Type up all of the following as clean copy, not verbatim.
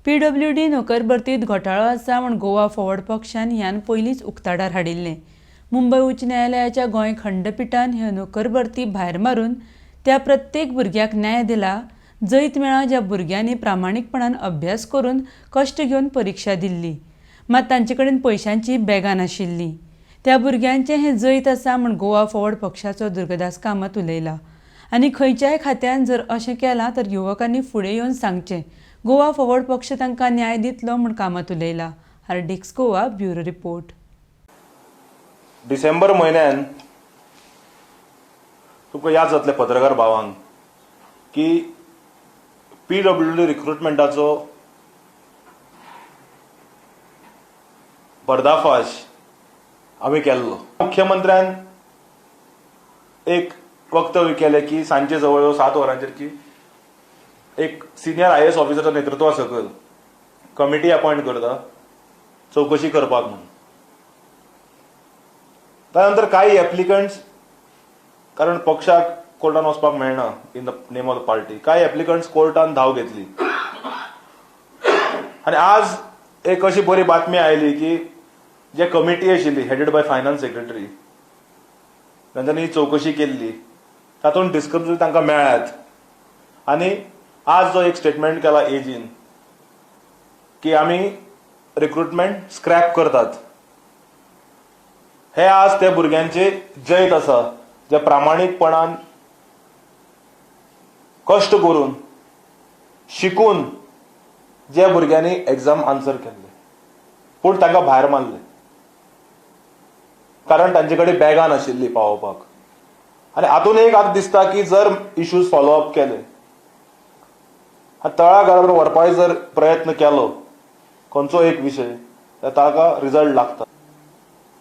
PWD नोकर भरतीत घोटाळो आसा म्हूण गोवा फॉरवर्ड पक्षान ह्यान पयलींच उक्ताडार हाडिल्लें। मुंबय उच्च न्यायालयाच्या गोंय खंडपीठान ह्यो नोकर भरती भायर मारून त्या प्रत्येक भुरग्याक न्याय दिला, जैत मेळ्ळा ज्या भुरग्यांनी प्रामाणीकपणान अभ्यास करून कश्ट घेवन परीक्षा दिल्ली, मात तांचे कडेन पयशांची बॅगां नाशिल्लीं। त्या भुरग्यांचें हें जैत आसा म्हूण गोवा फॉरवर्ड पक्षाचो दुर्गदास कामत उलयला। आनी खंयच्याय खात्यान जर अशें केलां तर युवकांनी फुडें येवन सांगचें। गोवा फॉरवर्ड पक्ष तांकां न्याय दितलो म्हूण कामत उलयला। आर्डिक्स गोवा ब्युरो रिपोर्ट। डिसेंबर म्हयन्यान तुमकां याद जातलें पत्रकार भावांक की PWD रिक्रुटमेंटाचो पर्दाफाश आमी केल्लो। मुख्यमंत्र्यान एक वक्तव्य केलें की सांजे जवळ 7 वरांचेर की एक सिनियर IAS ऑफिसराच्या नेतृत्वा सकयल कमिटी अपॉइंट करता चौकशी करपाक म्हणून। त्यानंतर काही एप्लिकंट्स, कारण पक्षाक कोर्टान वचपाक मेळना in the name of the party, काही एप्लिकंट्स कोर्टान धांव घेतली आनी आज एक अशी बरी बातमी आयली की जे कमिटी आशिल्ली हेडेड बाय फायनान्स सेक्रेटरी तांच्यांनी चौकशी केल्ली, तातूंत डिस्क्रिप्शन तांकां मेळ्ळ्यात आनी आज जो एक स्टेटमेंट केला एजीन की आमी रिक्रुटमेंट स्क्रॅप करतात, हे आज त्या भुरग्यांचे जैत आसा जे प्रामाणीकपणान कश्ट करून शिकून जे भुरग्यांनी एग्जाम आन्सर केल्ले पूण तांकां भायर मारले कारण तांचे कडेन बॅगां नाशिल्ली पावोवपाक। आनी हातून एक आतां दिसता की जर इश्यूज फॉलोअप केले, तळागाळावर व्हरपाचो जर प्रयत्न केलो खंयचो एक विशय, तर ताका रिजल्ट लागता।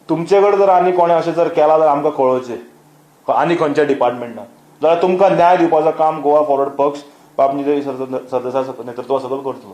तुमचे कडेन जर आनी कोणें अशें जर केलां जाल्यार आमकां कळोवचें आनी खंयच्या डिपार्टमेंटान, जाल्यार तुमकां न्याय दिवपाचो काम गोवा फॉरवर्ड पक्ष बाबजी सरदेसाय नेतृत्वा सकयल करतलो।